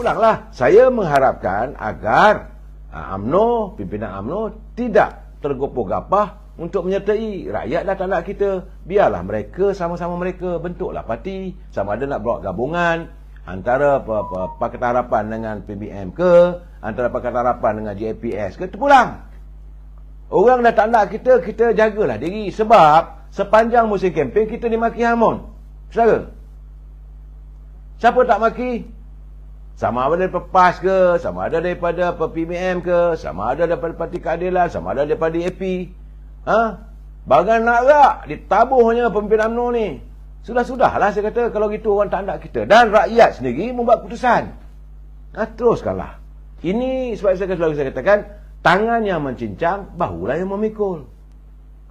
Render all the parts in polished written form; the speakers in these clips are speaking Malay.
terpulanglah. Saya mengharapkan agar UMNO, pimpinan UMNO tidak tergopoh-gapah untuk menyertai rakyat dan tak nak kita. Biarlah mereka, sama-sama mereka bentuklah parti, sama ada nak buat gabungan antara Pakatan Harapan dengan PBM ke, antara Pakatan Harapan dengan JPS ke, terpulang. Orang dah tak nak kita, kita jagalah diri. Sebab sepanjang musim kempen kita dimaki hamun. Saudara, siapa tak maki? Sama ada daripada PAS ke, sama ada daripada PBM ke, sama ada daripada Parti Keadilan, sama ada daripada AP. Bagan nak rak, ditabuhnya pemimpin UMNO ni. Sudah-sudahlah saya kata, kalau gitu orang tak nak kita. Dan rakyat sendiri membuat keputusan. Teruskanlah. Ini sebab selalu saya katakan, tangan yang mencincang, bahulah yang memikul.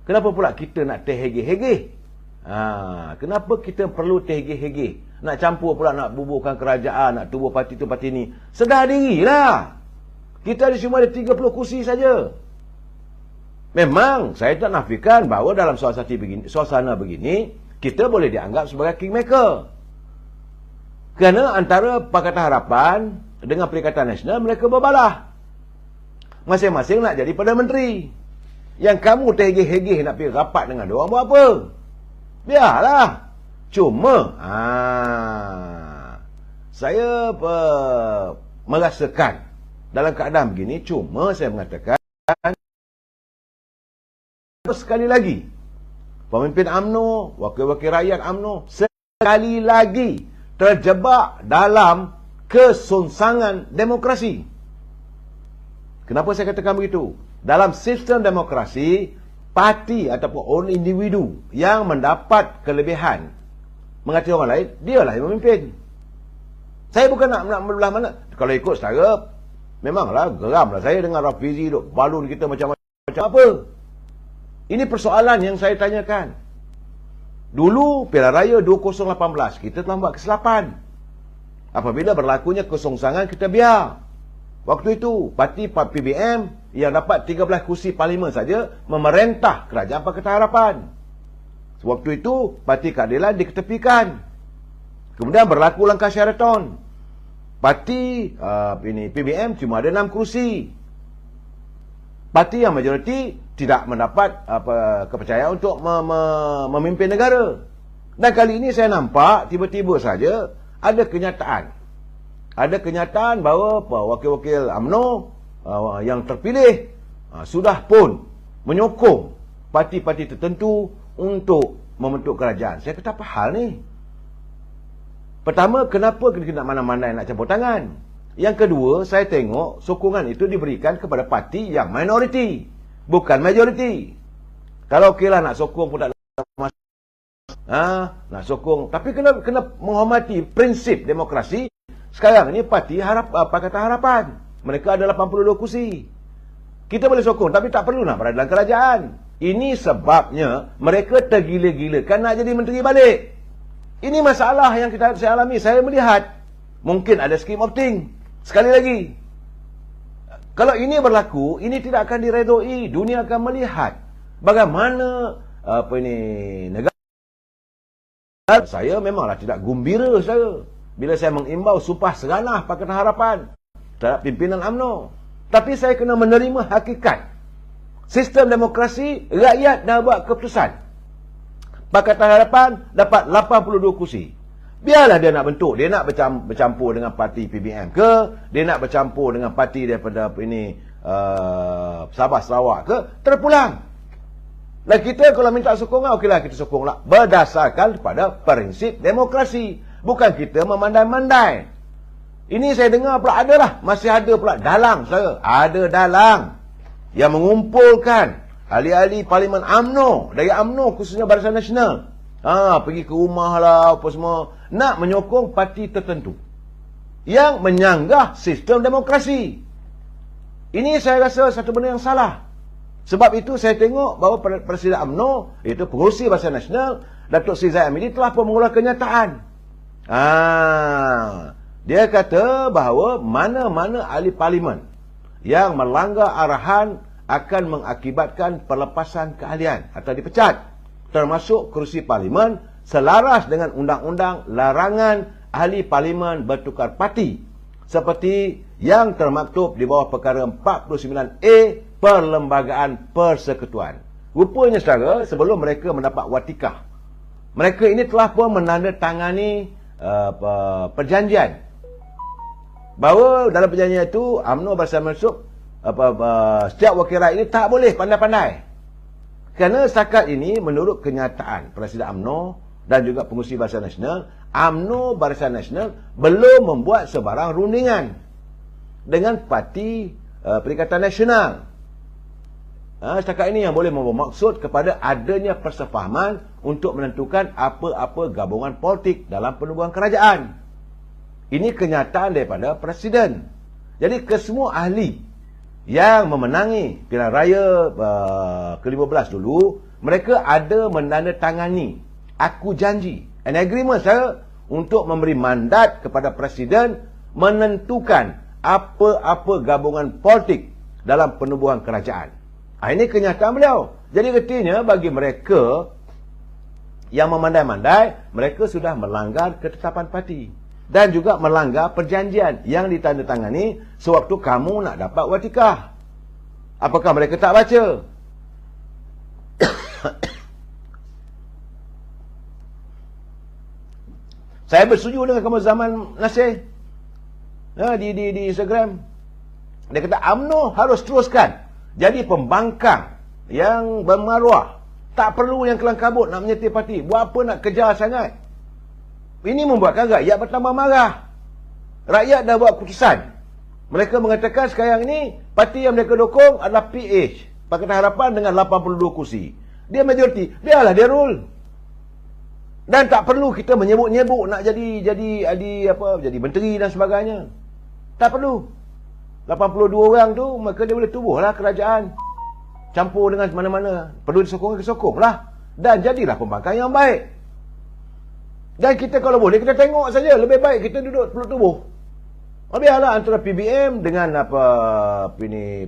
Kenapa pula kita nak terhegeh-hegeh? Kenapa kita perlu terhegeh-hegeh? Nak campur pula, nak bubuhkan kerajaan, nak tubuh parti tu parti ni. Sedar dirilah. Kita ada cuma ada 30 kursi saja. Memang saya tak nafikan bahawa dalam suasana begini, kita boleh dianggap sebagai kingmaker. Kerana antara Pakatan Harapan dengan Perikatan Nasional, mereka berbalah. Masing-masing nak jadi Perdana Menteri. Yang kamu terhegeh-hegeh nak pergi rapat dengan diorang, buat apa? Biarlah. Cuma saya merasakan dalam keadaan begini, cuma saya mengatakan sekali lagi pemimpin UMNO, wakil-wakil rakyat UMNO sekali lagi terjebak dalam kesungsangan demokrasi. Kenapa saya katakan begitu? Dalam sistem demokrasi, parti ataupun orang individu yang mendapat kelebihan mengatakan orang lain, dialah yang memimpin. Saya bukan nak belah mana. Kalau ikut setara, memanglah geramlah saya dengan Rafizi duk balun kita macam-macam apa. Ini persoalan yang saya tanyakan. Dulu Pilihan Raya 2018 kita telah buat kesilapan. Apabila berlakunya kesongsangan, kita biar. Waktu itu parti PBM yang dapat 13 kursi parlimen saja memerintah kerajaan Pakatan Harapan. Waktu itu Parti Keadilan diketepikan. Kemudian berlaku langkah Sheraton. Parti PBM cuma ada 6 kursi. Parti yang majoriti tidak mendapat kepercayaan untuk memimpin negara. Dan kali ini saya nampak tiba-tiba saja ada kenyataan. Ada kenyataan bahawa wakil-wakil UMNO yang terpilih sudah pun menyokong parti-parti tertentu untuk membentuk kerajaan. Saya kata apa hal ni? Pertama, kenapa kita nak mana-mana nak campur tangan? Yang kedua, saya tengok sokongan itu diberikan kepada parti yang minoriti, bukan majoriti. Kalau okeylah nak sokong pun tak ada masalah. Nak sokong, tapi kena menghormati prinsip demokrasi. Sekarang ni parti Pakatan Harapan, mereka ada 82 kursi. Kita boleh sokong, tapi tak perlu nak berada dalam kerajaan. Ini sebabnya mereka tergila-gilakan nak jadi menteri balik. Ini masalah yang saya alami. Saya melihat mungkin ada scheme opting. Sekali lagi, kalau ini berlaku, ini tidak akan diredoi. Dunia akan melihat bagaimana negara. Saya memanglah tidak gembira saya bila saya mengimbau sumpah seranah Pakatan Harapan terhadap pimpinan UMNO. Tapi saya kena menerima hakikat. Sistem demokrasi, rakyat dah buat keputusan. Pakatan Harapan dapat 82 kursi. Biarlah dia nak bentuk, dia nak bercampur dengan parti PBM ke, dia nak bercampur dengan parti daripada Sabah Sarawak ke, terpulang. Dan kita kalau minta sokongan, okeylah kita sokonglah. Berdasarkan pada prinsip demokrasi. Bukan kita memandai-mandai. Ini saya dengar pula adalah, masih ada pula dalang saya. Ada dalang yang mengumpulkan ahli-ahli Parlimen UMNO, dari UMNO khususnya Barisan Nasional. Pergi ke rumah lah, apa semua. Nak menyokong parti tertentu yang menyanggah sistem demokrasi. Ini saya rasa satu benda yang salah. Sebab itu saya tengok bahawa Presiden UMNO, iaitu Pengerusi Barisan Nasional, Datuk Seri Zahid Hamidi telah pun mengeluarkan kenyataan. Dia kata bahawa mana-mana ahli parlimen yang melanggar arahan akan mengakibatkan pelepasan keahlian atau dipecat, termasuk kerusi parlimen, selaras dengan undang-undang larangan ahli parlimen bertukar parti. seperti yang termaktub di bawah perkara 49A Perlembagaan Persekutuan. Rupanya saudara, sebelum mereka mendapat watikah, mereka ini telah pun menandatangani perjanjian bahawa dalam perjanjian itu UMNO Barisan Masyuk setiap wakil rakyat ini tak boleh pandai-pandai. Kerana setakat ini menurut kenyataan Presiden UMNO dan juga Pengerusi Barisan Nasional, UMNO Barisan Nasional belum membuat sebarang rundingan dengan Parti Perikatan Nasional. Setakat ini yang boleh membawa maksud kepada adanya persefahaman untuk menentukan apa-apa gabungan politik dalam penubuhan kerajaan. Ini kenyataan daripada Presiden. Jadi kesemua ahli yang memenangi pilihan raya ke-15 dulu, mereka ada menandatangani aku janji, an agreement saya, untuk memberi mandat kepada Presiden menentukan apa-apa gabungan politik dalam penubuhan kerajaan. Ini kenyataan beliau. Jadi artinya bagi mereka yang memandai-mandai, mereka sudah melanggar ketetapan parti dan juga melanggar perjanjian yang ditandatangani sewaktu kamu nak dapat watikah. Apakah mereka tak baca? Saya bersetuju dengan kamu Zaman Nasir di Instagram. Dia kata UMNO harus teruskan jadi pembangkang yang bermaruah. Tak perlu yang kelang kabut nak menyetir parti. Buat apa nak kejar sangat? Ini membuatkan rakyat bertambah marah. Rakyat dah buat keputusan. Mereka mengatakan sekarang ini parti yang mereka dukung adalah PH, Pakatan Harapan, dengan 82 kursi. Dia majoriti. Biarlah dia rule. Dan tak perlu kita menyebut-nyebut nak jadi menteri dan sebagainya. Tak perlu. 82 orang tu, maka dia boleh tubuhlah kerajaan. Campur dengan mana-mana. Perlu disokonglah. Dan jadilah pembangkang yang baik. Dan kita kalau boleh, kita tengok saja. Lebih baik kita duduk peluk tubuh. Biarlah antara PBM dengan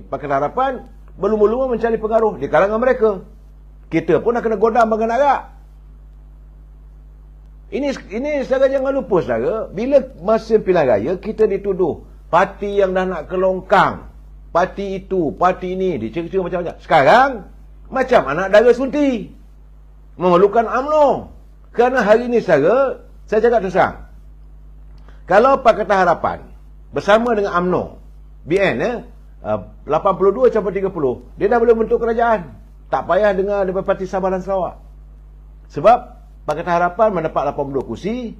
Pakatan Harapan belum-belum mencari pengaruh di kalangan mereka. Kita pun nak kena godam bagi negara. Ini saudara jangan lupa saudara, bila masa pilihan raya kita dituduh parti yang dah nak kelongkang, parti itu, parti ini, dicera-cera macam-macam. Sekarang macam anak dara sunti memerlukan UMNO. Kerana hari ini saudara, saya cakap terus terang, kalau Pakatan Harapan bersama dengan UMNO BN 82 campur 30, dia dah boleh bentuk kerajaan. Tak payah dengar daripada Parti Sabah dan Sarawak. Sebab Pakatan Harapan mendapat 82 kursi,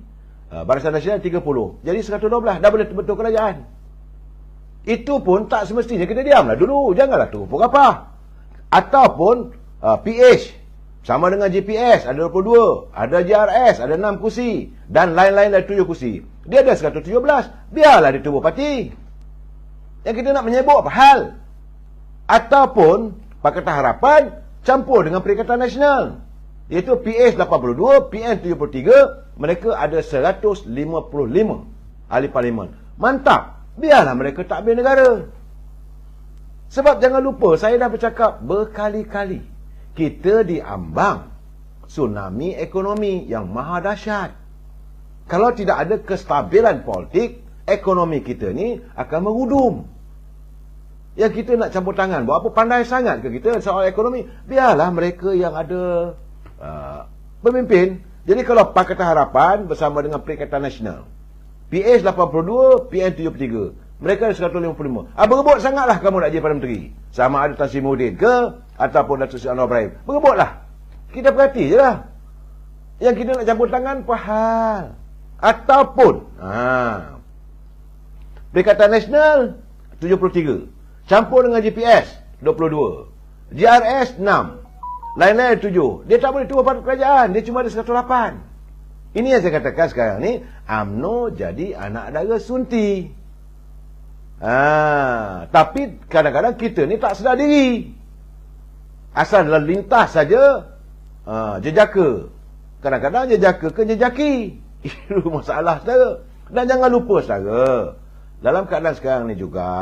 Barisan Nasional 30. Jadi 112 dah boleh bentuk kerajaan. Itu pun tak semestinya kita diamlah dulu. Janganlah tu pukul apa. Ataupun PH sama dengan GPS ada 22, ada JRS ada 6 kursi dan lain-lain ada 7 kursi. Dia ada 117. Biarlah dia tubuh parti. Yang kita nak menyebut apa hal. Ataupun Pakatan Harapan campur dengan Perikatan Nasional. Iaitu PS 82, PN 73, mereka ada 155 ahli parlimen. Mantap. Biarlah mereka takbir negara. Sebab jangan lupa, saya dah bercakap berkali-kali, kita diambang tsunami ekonomi yang maha dahsyat. Kalau tidak ada kestabilan politik, ekonomi kita ni akan merudum. Yang kita nak campur tangan, buat apa pandai sangat ke kita soal ekonomi? Biarlah mereka yang ada pemimpin. Jadi kalau Pakatan Harapan bersama dengan Perikatan Nasional, PH 82, PN 73, mereka ada 155. Berebut sangatlah kamu nak jadi Perdana Menteri. Sama ada Tan Sri Muhyiddin ke ataupun Datuk Seri Anwar Ibrahim. Berebutlah. Kita perhati je lah. Yang kita nak campur tangan pahal. Ataupun Perikatan Nasional 73, campur dengan GPS 22, JRS 6, lain-lain 7. Dia tak boleh tubuh pada kerajaan. Dia cuma ada 108. Ini yang saya katakan sekarang ni, UMNO jadi anak dara sunti. Tapi kadang-kadang kita ni tak sedar diri. Asal dalam lintas saja jejaka. Kadang-kadang jejaka ke jejaki. Itu masalah saudara. Dan jangan lupa saudara, dalam keadaan sekarang ni juga,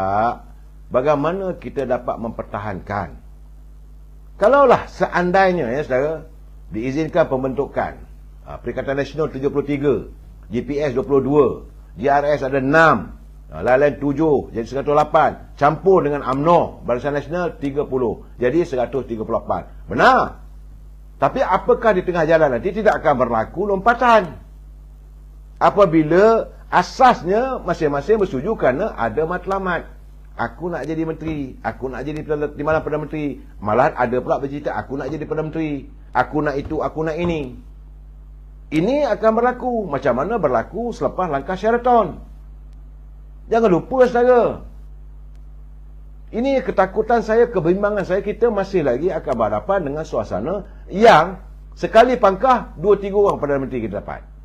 bagaimana kita dapat mempertahankan. Kalaulah seandainya ya saudara, diizinkan pembentukan Perikatan Nasional 73, GPS 22, JRS ada 6, Lain-lain 7 jadi 108. Campur dengan UMNO, Barisan Nasional 30. Jadi 138. Benar. Tapi apakah di tengah jalan nanti tidak akan berlaku lompatan? Apabila asasnya masing-masing bersetuju kerana ada matlamat. Aku nak jadi menteri, aku nak jadi Timbalan Perdana Menteri. Malahan ada pula bercerita, aku nak jadi Perdana Menteri, aku nak itu, aku nak ini. Ini akan berlaku. Macam mana berlaku selepas langkah Sheraton. Jangan lupa saudara. Ini ketakutan saya, kebimbangan saya, kita masih lagi akan berhadapan dengan suasana yang sekali pangkah 2-3 orang Perdana Menteri kita dapat.